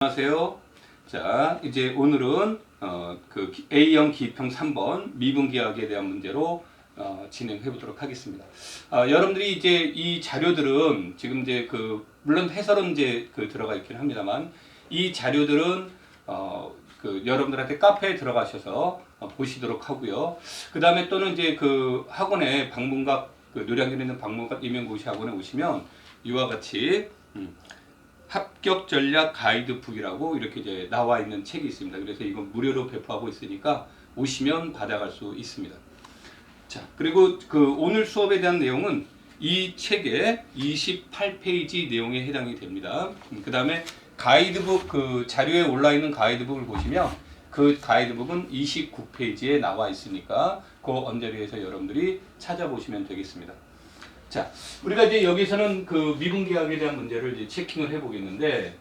안녕하세요. 자, 이제 오늘은 그 A형 기평 3번 미분기하기에 대한 문제로 진행해 보도록 하겠습니다. 여러분들이 이제 이 자료들은 지금 이제 물론 해설은 이제 들어가 있긴 합니다만 이 자료들은 그 여러분들한테 카페에 들어가셔서 보시도록 하고요. 그 다음에 또는 이제 그 학원에 방문각 노량진에 있는 방문각 임용고시 학원에 오시면 이와 같이 합격 전략 가이드북이라고 이렇게 이제 나와 있는 책이 있습니다. 그래서 이건 무료로 배포하고 있으니까 오시면 받아갈 수 있습니다. 자, 그리고 오늘 수업에 대한 내용은 이 책의 28페이지 내용에 해당이 됩니다. 그 다음에 가이드북 자료에 올라 있는 가이드북을 보시면 그 가이드북은 29페이지에 나와 있으니까 그 언저리에서 여러분들이 찾아보시면 되겠습니다. 자, 우리가 이제 여기서는 미분계약에 대한 문제를 이제 체킹을 해보겠는데,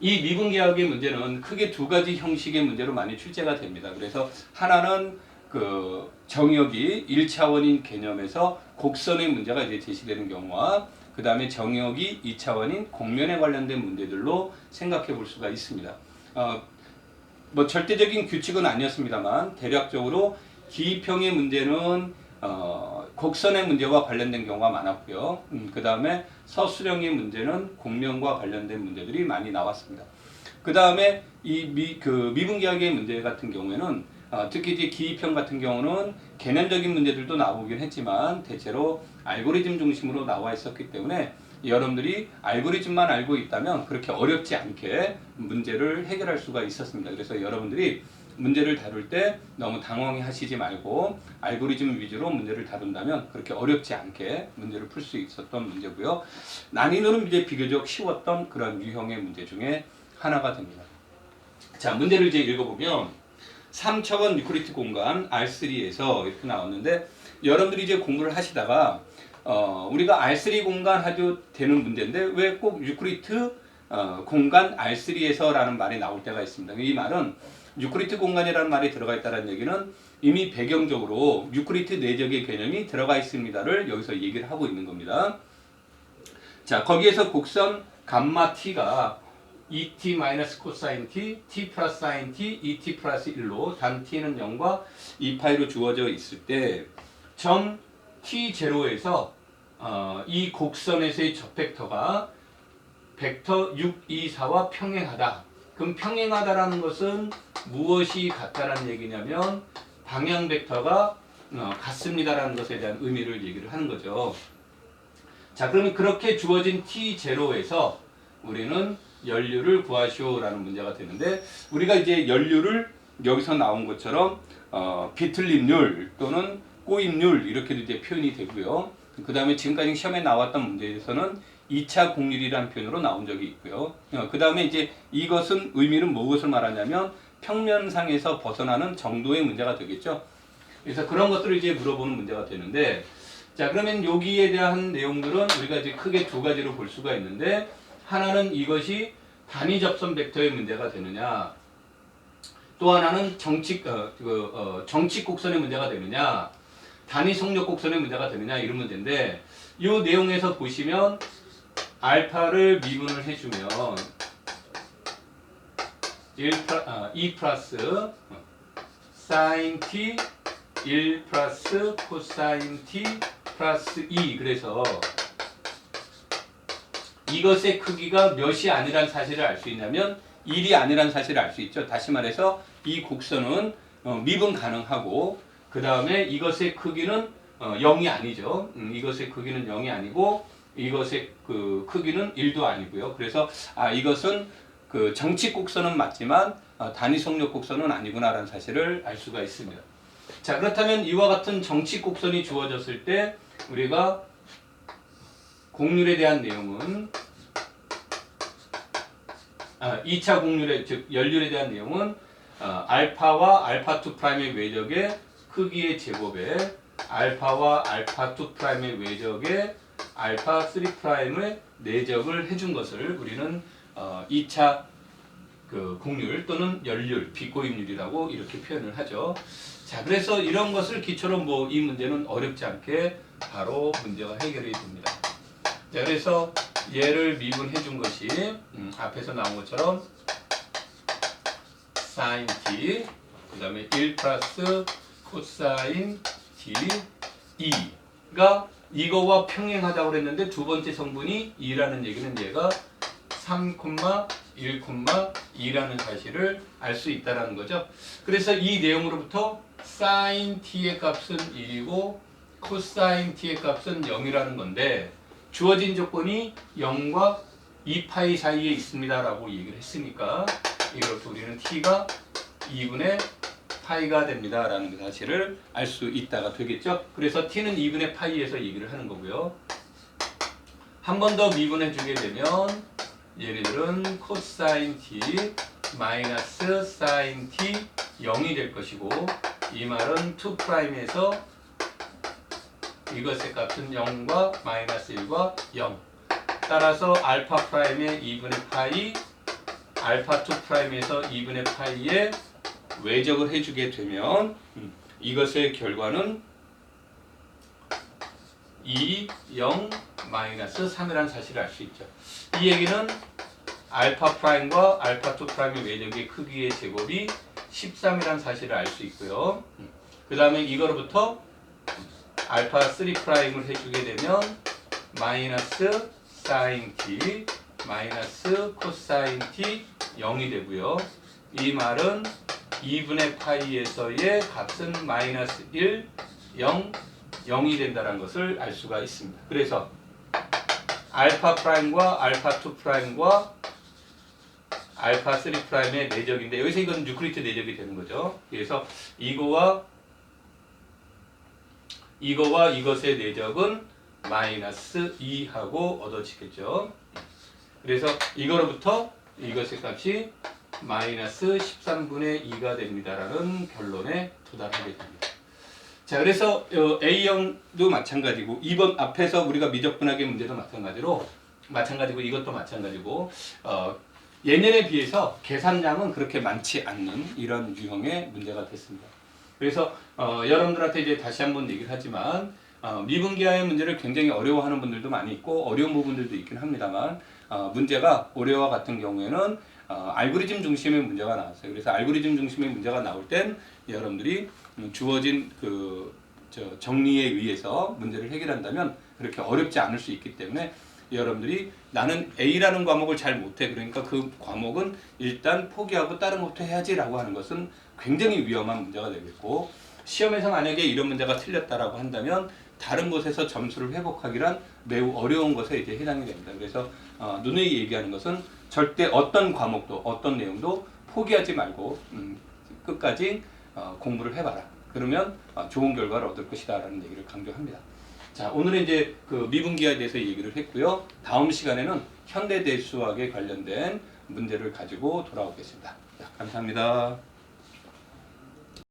이 미분계약의 문제는 크게 두 가지 형식의 문제로 많이 출제가 됩니다. 그래서 하나는 정역이 1차원인 개념에서 곡선의 문제가 이제 제시되는 경우와, 그 다음에 정역이 2차원인 곡면에 관련된 문제들로 생각해 볼 수가 있습니다. 뭐 절대적인 규칙은 아니었습니다만 대략적으로 기평의 문제는 곡선의 문제와 관련된 경우가 많았고요. 그 다음에 서술형의 문제는 곡면과 관련된 문제들이 많이 나왔습니다. 그 다음에 이 미분계약의 문제 같은 경우에는 특히 이제 기평 같은 경우는 개념적인 문제들도 나오긴 했지만 대체로 알고리즘 중심으로 나와 있었기 때문에 여러분들이 알고리즘만 알고 있다면 그렇게 어렵지 않게 문제를 해결할 수가 있었습니다. 그래서 여러분들이 문제를 다룰 때 너무 당황해 하시지 말고 알고리즘 위주로 문제를 다룬다면 그렇게 어렵지 않게 문제를 풀 수 있었던 문제고요. 난이도는 이제 비교적 쉬웠던 그런 유형의 문제 중에 하나가 됩니다. 자, 문제를 이제 읽어보면 3차원 유클리드 공간 R3에서 이렇게 나왔는데, 여러분들이 이제 공부를 하시다가 우리가 R3 공간 해도 되는 문제인데 왜 꼭 유클리드 공간 R3에서 라는 말이 나올 때가 있습니다. 이 말은 유클리드 공간이라는 말이 들어가 있다는 얘기는 이미 배경적으로 유클리드 내적의 개념이 들어가 있습니다를 여기서 얘기를 하고 있는 겁니다. 자, 거기에서 곡선 감마 t가 et 마이너스 코사인 t, t 플러스 사인 t, et 플러스 1로 단 t는 0과 2파이로 주어져 있을 때 점 t0에서 이 곡선에서의 적 벡터가 벡터 6, 2, 4와 평행하다. 그럼 평행하다라는 것은 무엇이 같다라는 얘기냐면 방향 벡터가 같습니다라는 것에 대한 의미를 얘기를 하는 거죠. 자, 그러면 그렇게 주어진 T0에서 우리는 연류를 구하시오라는 문제가 되는데, 우리가 이제 연류를 여기서 나온 것처럼 비틀림률 또는 꼬임률 이렇게도 이제 표현이 되고요. 그 다음에 지금까지 시험에 나왔던 문제에서는 2차 곡률이라는 표현으로 나온 적이 있고요. 그 다음에 이제 이것은 의미는 무엇을 말하냐면 평면상에서 벗어나는 정도의 문제가 되겠죠. 그래서 그런 것들을 이제 물어보는 문제가 되는데, 자, 그러면 여기에 대한 내용들은 우리가 이제 크게 두 가지로 볼 수가 있는데, 하나는 이것이 단위 접선 벡터의 문제가 되느냐, 또 하나는 정칙 곡선의 문제가 되느냐, 단위 속력 곡선의 문제가 되느냐, 이런 문제인데, 이 내용에서 보시면 알파를 미분을 해주면 2 플러스 사인 t 1 플러스 코사인 t 플러스 2, 그래서 이것의 크기가 몇이 아니란 사실을 알 수 있냐면 1이 아니란 사실을 알 수 있죠. 다시 말해서 이 곡선은 미분 가능하고, 그 다음에 이것의 크기는 0이 아니죠. 이것의 크기는 0이 아니고 이것의 크기는 1도 아니고요. 그래서 이것은 정칙 곡선은 맞지만 단위 속력 곡선은 아니구나라는 사실을 알 수가 있습니다. 자, 그렇다면 이와 같은 정칙 곡선이 주어졌을 때 우리가 곡률에 대한 내용은 2차 곡률의 즉 연률에 대한 내용은 알파와 알파2 프라임의 외적의 크기의 제곱에 알파와 알파2 프라임의 외적의 알파3 프라임의 내적을 해준 것을 우리는 2차 곡률 또는 연률, 비꼬임률이라고 이렇게 표현을 하죠. 자, 그래서 이런 것을 기초로 이 문제는 어렵지 않게 바로 문제가 해결이 됩니다. 자, 그래서 얘를 미분해 준 것이 앞에서 나온 것처럼 sin t, 그 다음에 1 플러스 코사인 t 2가 이거와 평행하다고 그랬는데 두 번째 성분이 2라는 얘기는 얘가 3, 1,2라는 사실을 알 수 있다는 거죠. 그래서 이 내용으로부터 sin t의 값은 1이고 cosine t의 값은 0이라는 건데 주어진 조건이 0과 2파이 사이에 있습니다 라고 얘기를 했으니까 이렇게 우리는 t가 2분의 파이가 됩니다 라는 사실을 알 수 있다가 되겠죠. 그래서 t는 2분의 파이에서 얘기를 하는 거고요. 한 번 더 미분해 주게 되면 얘네들은 cosine t 마이너스 sin t 0이 될 것이고 이 말은 2'에서 이것의 값은 0과 마이너스 1과 0 따라서 알파 프라임의 2분의 파이 알파 2'에서 2분의 파이에 외적을 해주게 되면 이것의 결과는 2, 0, 마이너스 3이라는 사실을 알 수 있죠. 이 얘기는 알파 프라임과 알파 2 프라임의 외적의 크기의 제곱이 13이라는 사실을 알 수 있고요. 그 다음에 이거로부터 알파 3 프라임을 해주게 되면 마이너스 사인 t 마이너스 코사인 t 0이 되고요. 이 말은 2분의 파이에서의 값은 마이너스 1, 0, 0이 된다는 것을 알 수가 있습니다. 그래서 알파 프라임과 알파 2 프라임과 알파 3 프라임의 내적인데 여기서 이건 유클리드 내적이 되는 거죠. 그래서 이거와 이것의 내적은 마이너스 2하고 얻어지겠죠. 그래서 이거로부터 이것의 값이 마이너스 13분의 2가 됩니다라는 결론에 도달하게 됩니다. 자, 그래서 A형도 마찬가지고 이번 앞에서 우리가 미적분하기 문제도 마찬가지고 이것도 마찬가지고 예년에 비해서 계산량은 그렇게 많지 않는 이런 유형의 문제가 됐습니다. 그래서 여러분들한테 이제 다시 한번 얘기를 하지만 미분기하의 문제를 굉장히 어려워하는 분들도 많이 있고 어려운 부분들도 있긴 합니다만 문제가 올해와 같은 경우에는 알고리즘 중심의 문제가 나왔어요. 그래서 알고리즘 중심의 문제가 나올 땐 여러분들이 주어진 정리에 의해서 문제를 해결한다면 그렇게 어렵지 않을 수 있기 때문에 여러분들이 나는 A라는 과목을 잘 못해 그러니까 그 과목은 일단 포기하고 다른 것도 해야지라고 하는 것은 굉장히 위험한 문제가 되겠고 시험에서 만약에 이런 문제가 틀렸다라고 한다면 다른 곳에서 점수를 회복하기란 매우 어려운 것에 이제 해당이 됩니다. 그래서 누누이 얘기하는 것은 절대 어떤 과목도 어떤 내용도 포기하지 말고 끝까지 공부를 해봐라. 그러면 좋은 결과를 얻을 것이다라는 얘기를 강조합니다. 자, 오늘은 이제 그 미분기하에 대해서 얘기를 했고요. 다음 시간에는 현대대수학에 관련된 문제를 가지고 돌아오겠습니다. 자, 감사합니다.